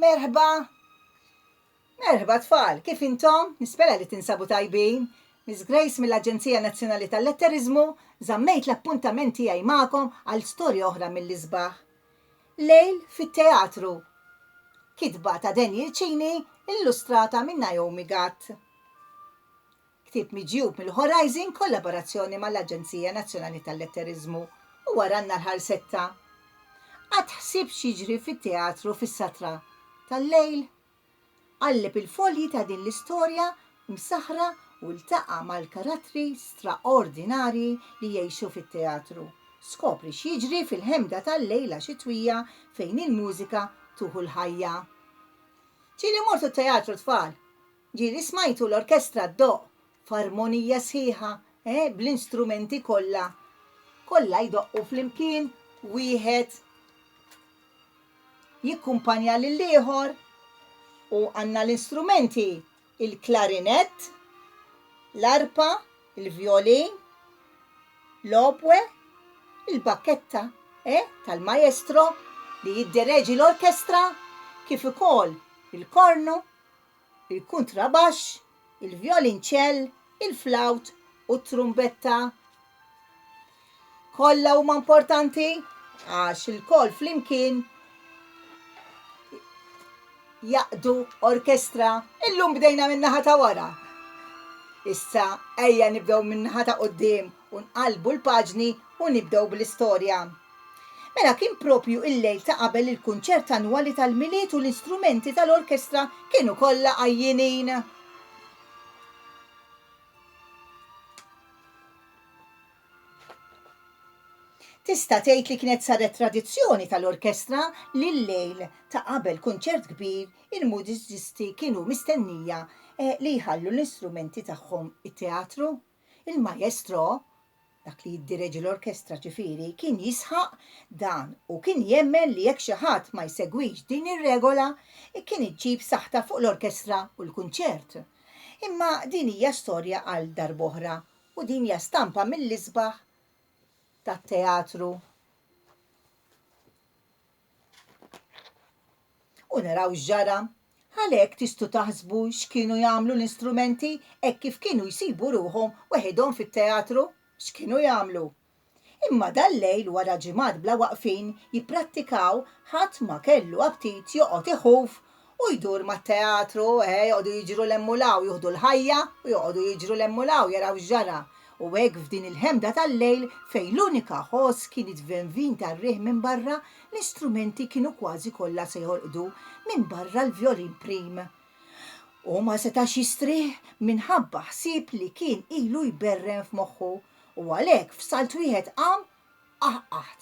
Merħba. Merħba tfal, kif intom? Nispera li tinsabu tajbin. Miss Grace mill-Aġenzija Nazzjonali tal-Letterizmu żammejt l-appuntamenti tiegħi magħkom għal storja oħra mill-isbaħ. Lejl fit-teatru. Kitba ta' Daniel Cini illustrata minn Naomi Gatt. Ktib miġjub mill-Horizon kollaborazzjoni mal-Aġenzija Nazzjonali tal-Letterizmu u waranna l-ħarsetta. Għad ħsib xiġri fit-teatru fis-satra tal-lejl. Qalleb il-folji ta' din l-istorja msaħra u ltaqa' mal-karattri straordinari li jgħixu fit-teatru. Skopri x'jiġri fil-ħemda tal-lejla xitwija fejn il-mużika tuħu l-ħajja. Ġieli mortu t-teatru tfal. Ġieli smajtu l-orkestra d-doq f'armonija sħiħa, bl-instrumenti kollha. Kollha jdoqqu flimkien wieħed jikkumpanja lill-ieħor u għandna l-istrumenti il-klarinett, l-arpa, il-violin, l-obwe, il-bakketta tal-maestro li jiddereġi l-orkestra kif ukoll il-kornu, il-kontrabax, il-violinċell, il-flaut u t-trumbetta. Kollha huma importanti għax il-koll flimkien jaqdu orkestra. Illum bdejna min-naħa ta' wara. Issa ejja nibdew min-naħa ta' quddiem u nqalbu l-paġni u nibdew bl-istorja. Mela kien propju il-lejl ta' qabel il-kunċert annwali tal-miliet u l-istrumenti tal-orkestra kienu kollha għajjinin. Tista' tgħid li kienet saret tradizzjoni tal-orkestra li l-lejl ta' qabel kunċert kbir il-mużiċisti kienu mistennija li jħallu l-istrumenti tagħhom it-teatru. Il-maestro, dak li jiddireġi l-orkestra ġifieri, kien jisħaq dan u kien jemmen li jekk xi ħadd ma jsegwix din ir-regola kien iġġib saħta fuq l-orkestra u l-kunċert. Imma din hija storja għal darb'oħra u din hija stampa mill-isbaħ tat-teatru. U naraw x'ġara, għalhekk tistgħu taħsbu x'kienu jagħmlu l-istrumenti hekk kif kienu jsibu ruhom weħidhom fit-teatru, x'kienu jagħmlu. Imma dal-lejl wara ġimgħat bla waqfin jipprattikaw ħadd ma kellu aptit joqgħod iħuf u jdur mat-teatru, joqogħdu jiġru l-emmulaw jieħdu l-ħajja u joqogħdu jiġru l-emmulaw jaraw x'ġara. U hekk f'din il-ħemda tal-lejl fejn l-unika ħoss kien it-tvenvin tar-riħ minn barra, l-istrumenti kienu kważi kollha se jolqdu minn barra l-violin prim. U ma setax jistrih minħabba ħsieb li kien ilu jberren f'moħħu u għalhekk f'salt wieħed qam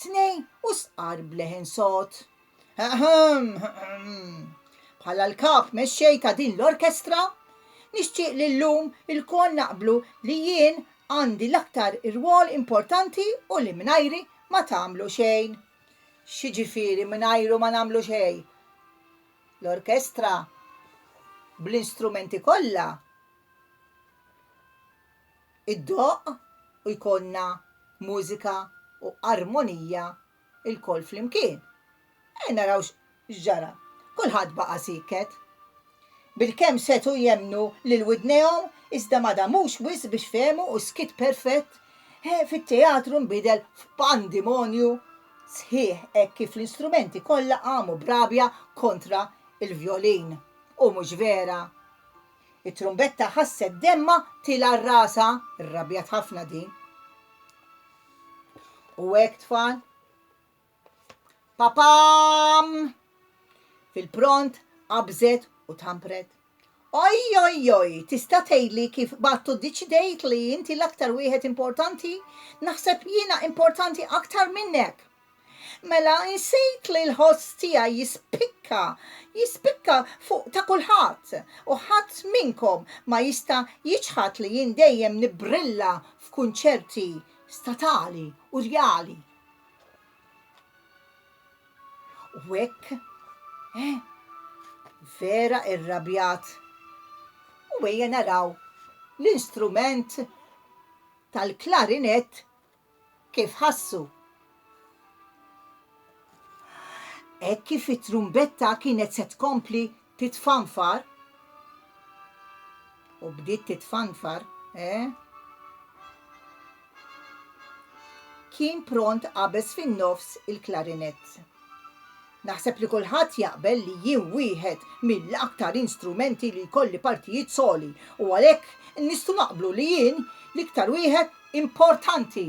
tnejn u sqar bleħen sod. Bħala l-kap mexxej ta' din l-orkestra, nixtieq li llum il-kol naqblu li jien għandi l-aktar ir-rwol importanti u li mingħajri ma tagħmlu xejn. X'jiġifieri mingħajru ma nagħmlu xejn? L-orkestra bl-istrumenti kollha id-doq u jkollna mużika u armonija il-koll flimkien. Naraw x'ġara, kulħadd baqa' siket. Bil-kemm setu jemnu lil widnejhom iżda ma damux wisq biex fehmu u skit perfett. Fit-teatru nbidel f'pandimonju sħiħ hekk kif l-istrumenti kollha qamu brabja kontra il-violin. U mhux vera. It-trumbetta ħasset demma tila r-rasa, irrabjat ħafna din. U hekk tfal. Papam! Fil-pront qabżet u tampret. Oj, tista' tgħidli kif battu ddeċidejt li inti l-aktar wieħed importanti? Naħseb jiena importanti aktar minnek. Mela insejt li l-ħoss tiegħi jispikka fuq ta' kulħadd u ħadd minnkom ma jista' jiġħad li jien dejjem nibbrilla f'kunċerti statali u rjali. U hekk, vera irrabjat. U ejja naraw l-instrument tal-klarinett kif ħassu. Hekk kif it-trumbetta kienet se tkompli titfanfar. U bdiet titfanfar, kien pront qabeż fin-nofs il-klarinett. Naħseb li kulħadd jaqbel li jien wieħed mill-aktar instrumenti li jkolli partijiet soli u għalhekk nistgħu naqblu li jien l-iktar wieħed importanti.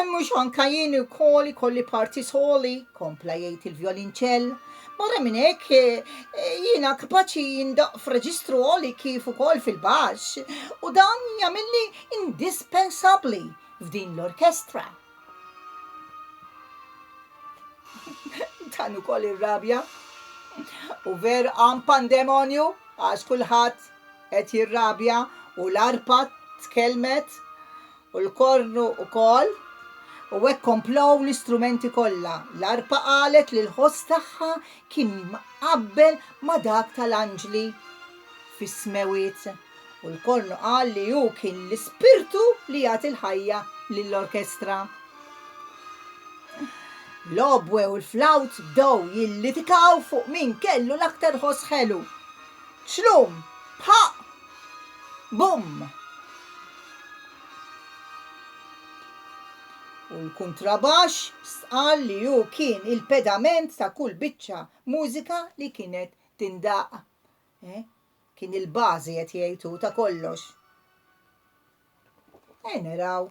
Mhux anke jien ukoll ikolli parti soli, kompla jgħid il-vjolinċell. Barra minn hekk jiena kapaċi jindaq f'reġistru għoli kif ukoll fil-baxx u dan jagħmilni indispensabbli f'din l-orkestra. Dan ukoll irrabja. U ver hemm pandemonju għax kulħadd qed jirrabja u l-arpa tkellmet u l-kornu ukoll. U hekk komplow l-istrumenti kollha. L-arpa qalet li l-ħoss tagħha kien mqabbel ma' dak tal-anġli fis-smewiet. U l-kornu qal li hu kien l-ispirtu li jagħti l-ħajja lill-orkestra. L-obwe u l-flawt bdew jillitikaw fuq min kellu l-aktar ħoss ħelu. Xlum, bħaq, bum. U l-kontrabax qal li hu kien il-pedament ta' kull biċċa mużika li kienet tindaq. Kien il-bażi qed jgħidu ta' kollox. Naraw.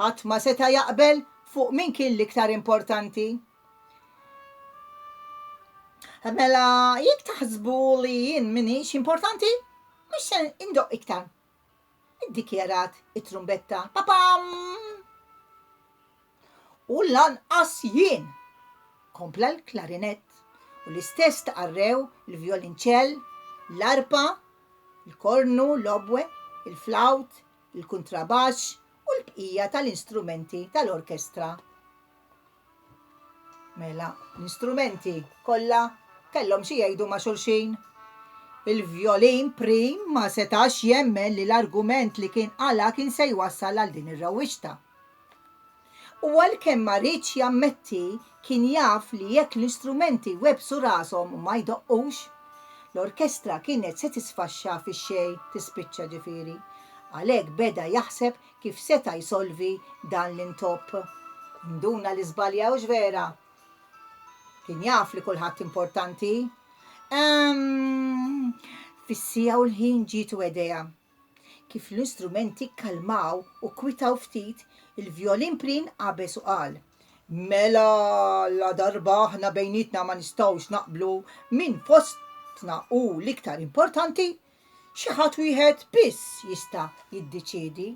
Ħadd ma seta' jaqbel fuq min kien l-iktar importanti. Mela jekk taħsbu li jien minix importanti, mhux se indoq iktar. Iddikjarat it-trumbetta. Papam! U lanqas jien, kompla l-klarinett u l-istess taqarrew il-vjolinċell, l-arpa, il-kornu, l-obwe, il-flawt, il-kontrabax u l-bqija tal-instrumenti tal-orkestra. Mela, l-instrumenti kollha kellhom xi jgħidu ma' xulxin. Il-vjolin prim ma setax jemmen li l-argument li kien qala kien se jwassal għal din ir-rawwixta. U għalkemm ma rridx jammetti kien jaf li jekk l-istrumenti websu rashom u ma jdoqqux, l-orkestra kienet se tisfaxxa fix-xejn tispiċċa ġifieri. Għalhekk beda jaħseb kif seta' jsolvi dan l-intopp. Nduna li żbaljawx vera. Kien jaf li kulħadd importanti. Fis-sija u l-ħin ġietu idea. Kif l-istrumenti kkalmaw u kwitaw ftit, il-vjolin prin qabeż u qal: Mela la darba aħna bejnietna ma nistgħux naqblu min fostna hu l-iktar importanti, xi ħadd wieħed biss jista' jiddeċiedi.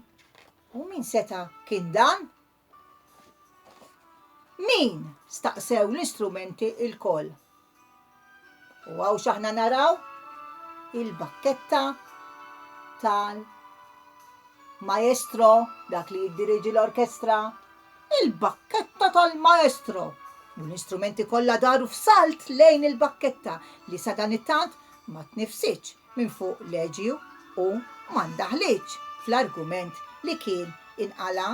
U min seta' kien dan? Min? Staqsew l-istrumenti il-koll. U għaw x'aħna naraw? Il-bakketta tal-maestro, dak li jiddiriġi l-orkestra. Il-bakketta tal-maestro. U l-istrumenti kollha daru f'salt lejn il-bakketta li sa dan it-tant ma tnifsitx minn fuq leġju u ma ndaħlitx fl-argument li kien inqala.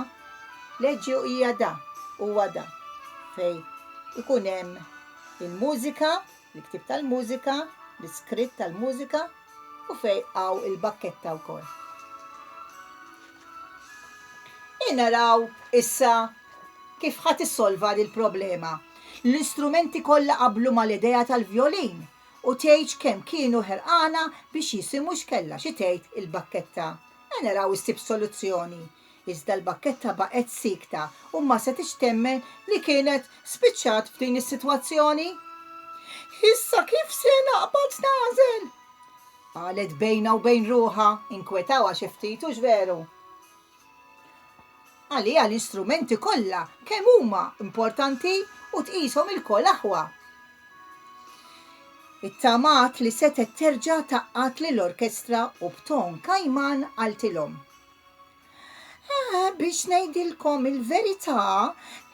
Leġju hija da huwa da fej ikun hemm il-mużika, l-ktib tal-mużika, l-iskritt tal-mużika u fej għaw il-bakketta wkoll. Naraw issa kif ħadd issolva l-problema. L-istrumenti kollha qablu mal-idea tal-vjolin u tgħid kemm kienu ħerqana biex jisimu x'kella xi tgħid il-bakketta. Naraw issib soluzzjoni. Iżda l-bakketta baqgħet sikta u ma setix temmen li kienet spiċċat f'din is-sitwazzjoni. Issa kif se naqbad nażel? Qalet bejna u bejn ruħha, inkwetawha xi ftit hux veru. Għalija l-istrumenti kollha kemm huma importanti u tqishom il-koll aħwa. It-tamat li setet terġa' taqqat lill-orkestra u b'ton kajman għaltilhom. Biex ngħidilkom il-verità,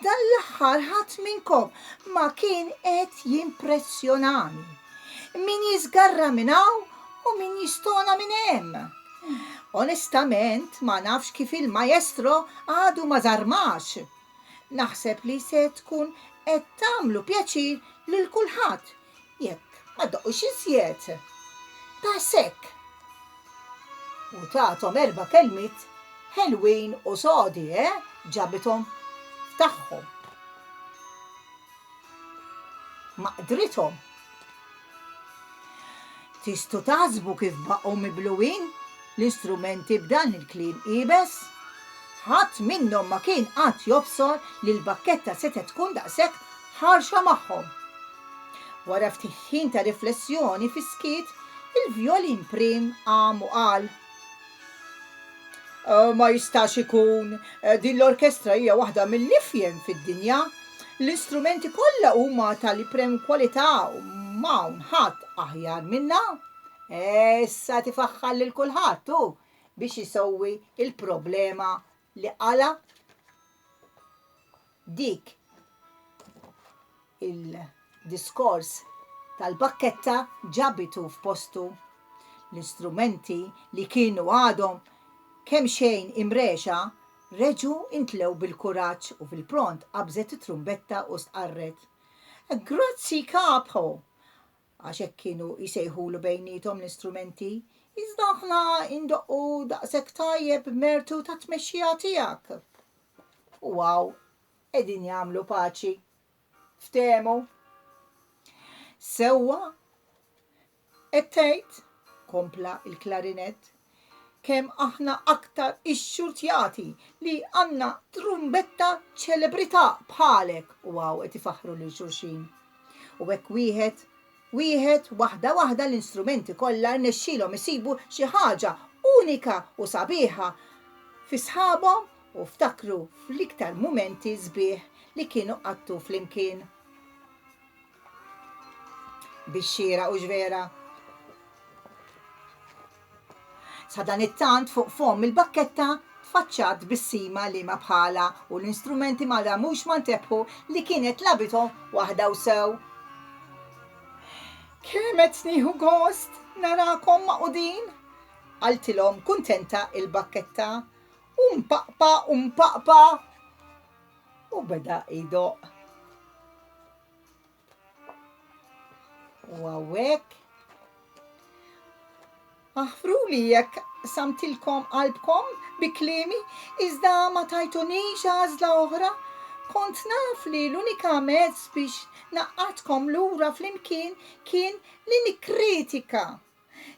dan l-aħħar ħadd minnkom ma kien qed jimpressjonani. Min jiżgarra minn hawn u min jistona minn hemm. Onestament ma nafx kif il-maestro għadu ma żarmax. Naħseb li se tkun qed tagħmlu pjaċir lil kulħadd jekk ma ddoqqux iżjed. Ta' sekk. U tagħthom 4 kelmiet ħelwin u sodi, ġabithom f'taħħom. Ma qdrithom. Tistgħu taħsbu kif baqgħu mibluwin l-istrumenti b'dan il-kliem qiebes? Ħadd minnhom ma kien qatt jobsor li l-bakketta setet tkun daqshekk ħarxa magħhom. Wara ftit ħin ta' riflessjoni fi-skit, il-vjolin prim qam u qal: Ma jistax ikun, din l-orkestra hija waħda mill-ifjem fid-dinja. L-istrumenti kollha huma tal-iprem kwalità u m'hawn ħadd aħjar minnha. Issa tifaħħal lil kulħadd hu biex isowwi il-problema li qala dik il-diskors tal-bakketta ġabitu f'postu. L-istrumenti li kienu għadhom kemm xejn imrexa reġu intlew bil-kuraġġ u fil-pront qabżet it-trumbetta u stqarret: Grazzi kapo! Għax hekk kienu jsejħulu bejniethom l-istrumenti, iżda aħna indoqqu daqshekk tajjeb b'mertu ta' tmexxija tiegħek. Waw, qegħdin jagħmlu paċi. Ftehmu. Sewwa qed tgħid, kompla il-klarinett, kemm aħna aktar ix-xurtjati li għandna trumbetta ċelebrità bħalek. Waw, qed ifaħħru lil xulxin. U hekk wieħed waħda l-istrumenti kollha rnexxielhom isibu xi ħaġa unika u sabiħa fi sħabhom u ftakru fl-iktar mumenti sbieħ li kienu qattu flimkien. Bix-xira u ġvera. Sa dan it-tant fuq fom il-bakketta tfaċċat bis-sima li ma bħala u l-istrumenti ma ramux ma ntebħu li kienet labithom waħda u sew. Kemm qed nieħu gost narakom maqudin, qaltilhom kuntenta il-bakketta. Umpaqpa u beda idoq. U hawnhekk aħfruli jekk samtilkom qalbkom bi kliemi iżda ma tajtunix għażla oħra. Kont naf li l-unika mezz biex naqqatkom lura flimkien kien li nikkritika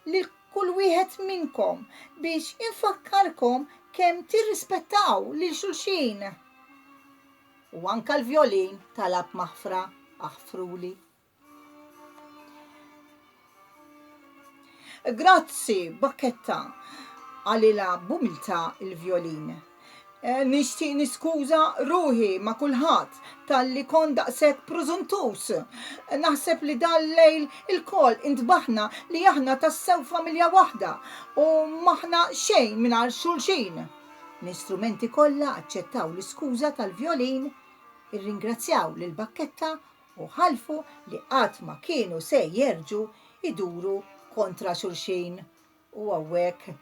lil kull wieħed minnkom biex infakkarkom kemm tirrispettaw lil xulxin. U anke l-vjolin talab maħfra aħfruli. Grazzi, bakketta, għalila bumilta il-vjolin. Nixtieq niskuża ruħi ma' kulħadd talli kon daqshekk preżuntus. Naħseb li dal-lejl il-koll intbaħna li aħna tassew familja waħda u maħna xejn mingħajr xulxin. L-istrumenti kollha aċċettaw l-iskuża tal-vjolin, irringrazzjaw lil bakketta u ħalfu li qatt ma kienu se jerġu iduru kontra xulxin. U hawnhekk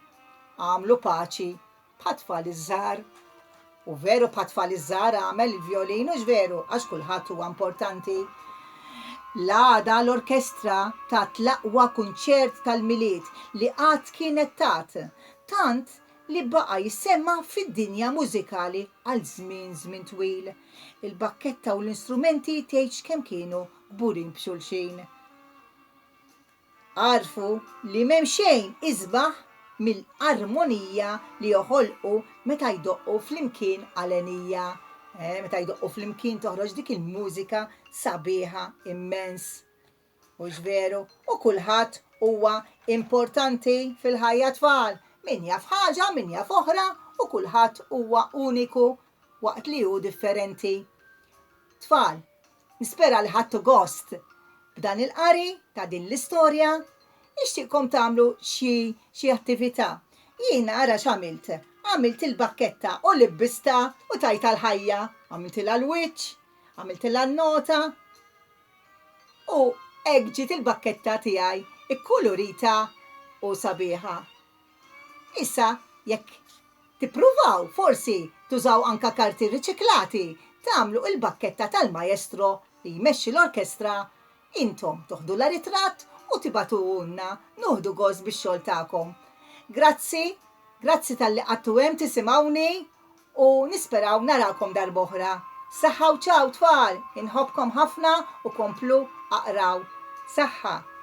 għamlu paċi b'tfal iż-żgħar. U veru b'tfal iż-żgħar għamel il-vjolin u veru għax kulħadd huwa importanti. L-għada l-orkestra tat l-aqwa kunċert tal-miliet li qatt kienet tant li baqa' jissemma fid-dinja mużikali għal żmien twil. Il-bakketta u l-istrumenti tgħidx kemm kienu kburin b'xulxin. Għarfu li m'hemm xejn isbaħ mill-armonija li joħolqu meta jdoqqu flimkien għalenija. Meta jdoqqu flimkien toħroġ dik il-mużika sabiħa immens. U veru, u kulħadd huwa importanti fil-ħajja tfal. Min jaf ħaġa, min jaf oħra, u kulħadd huwa uniku waqt li hu differenti. Tfal, nispera li ħadtu gost b'dan il-qari ta' din l-istorja. Nixtieqkom tagħmlu xi attività. Jiena ara x'għamilt. Għamilt il-bakketta u libbista u tajta l-ħajja. Għamiltilha l-wiċċ, għamiltilha n-nota. U hekk ġiet il-bakketta tiegħi ikkulurita u sabiħa. Issa, jekk tippruvaw forsi tużaw anka karti riċiklati, tagħmlu il-bakketta tal-maestro li jmexxi l-orkestra, intom toħdu l-ritratt u tibatulna nuħdu goż bix-xogħol tagħkom. Grazzi tal-li qattu hemm tisimgħuni u nisperaw narakom darb'oħra. Saħħa u ċaw tfal, inħobkom ħafna u komplu aqraw. Saħħa!